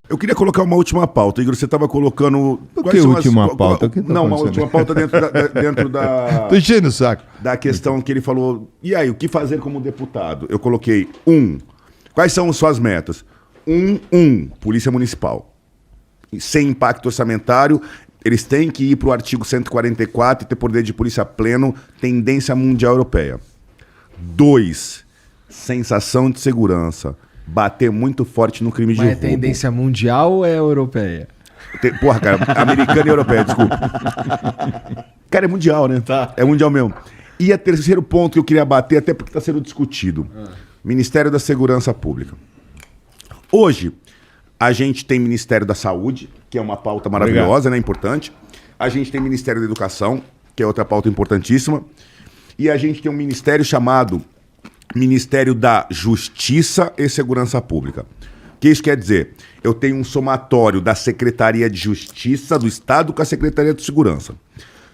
Eu queria colocar uma última pauta. Igor, você estava colocando... Por que última pauta? Não, uma última pauta dentro da... Tô enchendo o saco. Da questão que ele falou, e aí, o que fazer como deputado? Eu coloquei quais são suas metas? Polícia Municipal. Sem impacto orçamentário, eles têm que ir para o artigo 144 e ter poder de polícia pleno, tendência mundial europeia. 2, sensação de segurança. Bater muito forte no crime de roubo. Mas é tendência mundial ou é europeia? Porra, cara, americana e europeia, desculpa. Cara, é mundial, né? Tá. É mundial mesmo. E o terceiro ponto que eu queria bater, até porque está sendo discutido. Ministério da Segurança Pública. Hoje, a gente tem Ministério da Saúde, que é uma pauta maravilhosa, né? Importante. A gente tem Ministério da Educação, que é outra pauta importantíssima. E a gente tem um ministério chamado Ministério da Justiça e Segurança Pública. O que isso quer dizer? Eu tenho um somatório da Secretaria de Justiça do Estado com a Secretaria de Segurança.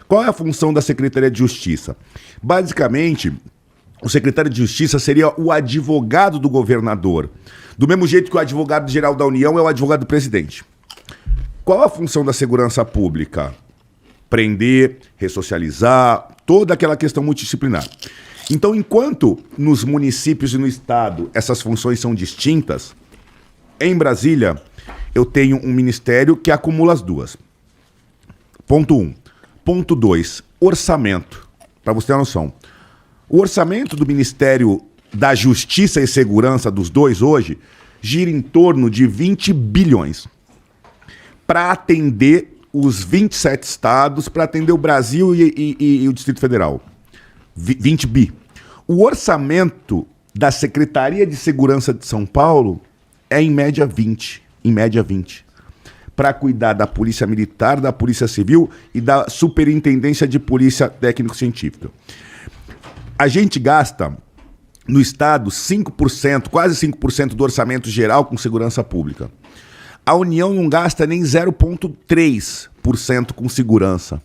Qual é a função da Secretaria de Justiça? Basicamente, o secretário de Justiça seria o advogado do governador. Do mesmo jeito que o advogado-geral da União é o advogado do presidente. Qual a função da segurança pública? Prender, ressocializar, toda aquela questão multidisciplinar. Então, enquanto nos municípios e no estado essas funções são distintas, em Brasília eu tenho um ministério que acumula as duas. Ponto 1. Ponto 2, orçamento. Para você ter uma noção. O orçamento do Ministério da Justiça e Segurança dos dois hoje gira em torno de 20 bilhões. Para atender os 27 estados, para atender o Brasil e o Distrito Federal. 20 bi. O orçamento da Secretaria de Segurança de São Paulo é em média 20. Em média 20. Para cuidar da Polícia Militar, da Polícia Civil e da Superintendência de Polícia Técnico-Científica. A gente gasta no Estado 5%, quase 5% do orçamento geral com segurança pública. A União não gasta nem 0,3% com segurança.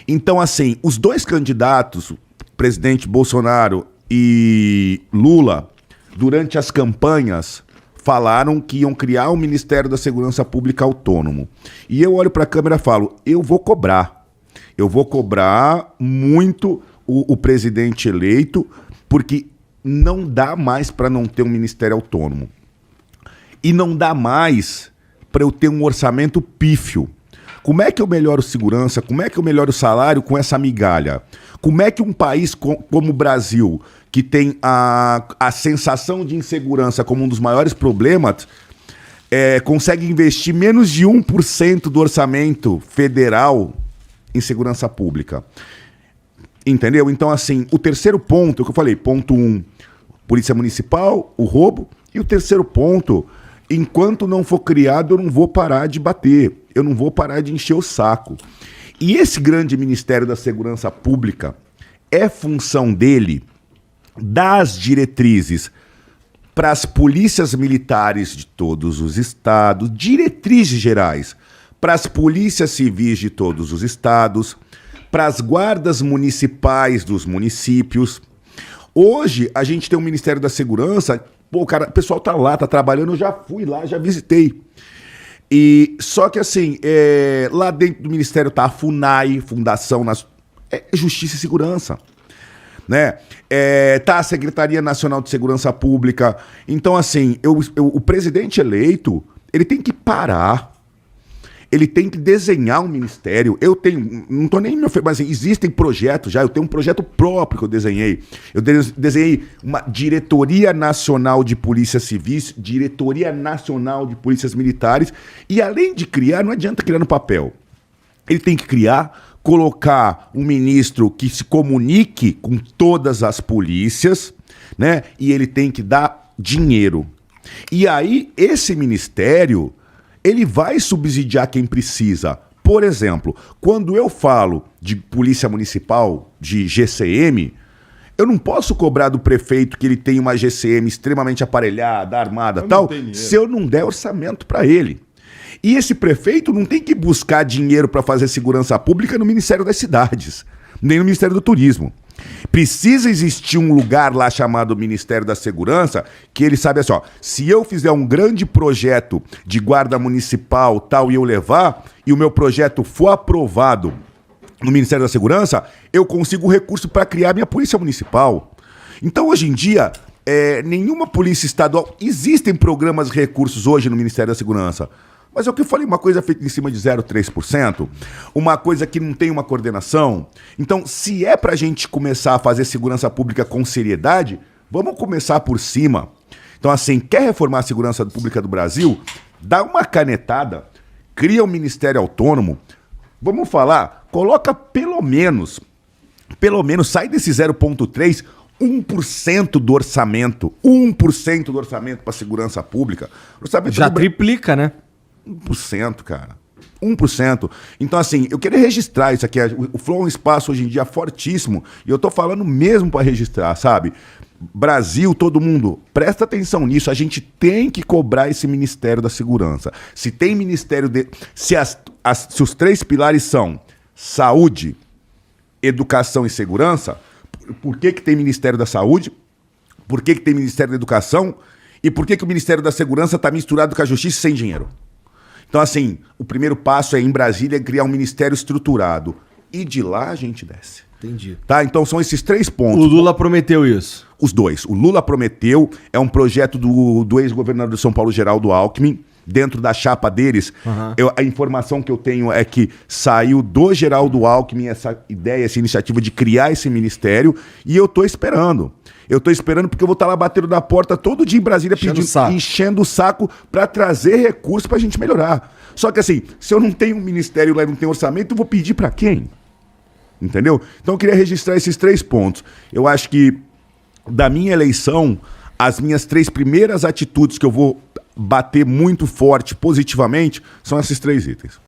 Então, assim, os dois candidatos, presidente Bolsonaro e Lula, durante as campanhas, falaram que iam criar um Ministério da Segurança Pública autônomo. E eu olho para a câmera e falo, eu vou cobrar. Eu vou cobrar muito o presidente eleito, porque não dá mais para não ter um ministério autônomo. E não dá mais para eu ter um orçamento pífio. Como é que eu melhoro segurança? Como é que eu melhoro o salário com essa migalha? Como é que um país como o Brasil, que tem a sensação de insegurança como um dos maiores problemas, consegue investir menos de 1% do orçamento federal em segurança pública? Entendeu? Então, assim, o terceiro ponto, que eu falei, ponto 1, Polícia Municipal, o roubo. E o terceiro ponto, enquanto não for criado, eu não vou parar de bater. Eu não vou parar de encher o saco. E esse grande Ministério da Segurança Pública é função dele dar as diretrizes para as polícias militares de todos os estados, diretrizes gerais para as polícias civis de todos os estados, para as guardas municipais dos municípios. Hoje, a gente tem um Ministério da Segurança, pô, cara, o pessoal tá lá, tá trabalhando, eu já fui lá, já visitei. E só que assim, lá dentro do Ministério tá a FUNAI, Fundação Justiça e Segurança, né? Tá a Secretaria Nacional de Segurança Pública. Então assim, o presidente eleito, ele tem que parar. Ele tem que desenhar um ministério. Eu tenho, não estou nem me oferecendo, mas assim, existem projetos já. Eu tenho um projeto próprio que eu desenhei. Eu desenhei uma Diretoria Nacional de Polícias Civis, Diretoria Nacional de Polícias Militares. E além de criar, não adianta criar no papel. Ele tem que criar, colocar um ministro que se comunique com todas as polícias, né? E ele tem que dar dinheiro. E aí, esse ministério, ele vai subsidiar quem precisa. Por exemplo, quando eu falo de polícia municipal, de GCM, eu não posso cobrar do prefeito que ele tem uma GCM extremamente aparelhada, armada, tal, se eu não der orçamento para ele. E esse prefeito não tem que buscar dinheiro para fazer segurança pública no Ministério das Cidades, nem no Ministério do Turismo. Precisa existir um lugar lá chamado Ministério da Segurança, que ele sabe assim, ó, se eu fizer um grande projeto de guarda municipal tal e eu levar, e o meu projeto for aprovado no Ministério da Segurança, eu consigo recurso para criar minha polícia municipal. Então, hoje em dia, nenhuma polícia estadual... Existem programas e recursos hoje no Ministério da Segurança, mas é o que eu falei, uma coisa feita em cima de 0,3%, uma coisa que não tem uma coordenação. Então, se é pra gente começar a fazer segurança pública com seriedade, vamos começar por cima. Então, assim, quer reformar a segurança pública do Brasil? Dá uma canetada, cria um ministério autônomo, vamos falar, coloca pelo menos, sai desse 0,3%, 1% do orçamento, 1% do orçamento para segurança pública. Orçamento Já triplica, né? 1%, cara. 1%. Então, assim, eu queria registrar isso aqui. O Flow é um espaço hoje em dia fortíssimo e eu tô falando mesmo para registrar, sabe? Brasil, todo mundo, presta atenção nisso. A gente tem que cobrar esse Ministério da Segurança. Se tem Ministério de... Se os 3 pilares são saúde, educação e segurança, por que tem Ministério da Saúde? Por que tem Ministério da Educação? E por que o Ministério da Segurança está misturado com a Justiça sem dinheiro? Então, assim, o primeiro passo é, em Brasília, criar um ministério estruturado. E de lá a gente desce. Entendi. Tá? Então são esses 3 pontos. O Lula prometeu isso. Os 2. O Lula prometeu, é um projeto do ex-governador de São Paulo, Geraldo Alckmin. Dentro da chapa deles, a informação que eu tenho é que saiu do Geraldo Alckmin essa ideia, essa iniciativa de criar esse ministério, e eu tô esperando. Eu tô esperando porque eu vou estar lá batendo na porta todo dia em Brasília enchendo o saco para trazer recursos pra gente melhorar. Só que assim, se eu não tenho um ministério lá e não tenho orçamento, eu vou pedir para quem? Entendeu? Então eu queria registrar esses 3 pontos. Eu acho que da minha eleição, as minhas 3 primeiras atitudes que eu vou bater muito forte, positivamente, são esses 3 itens.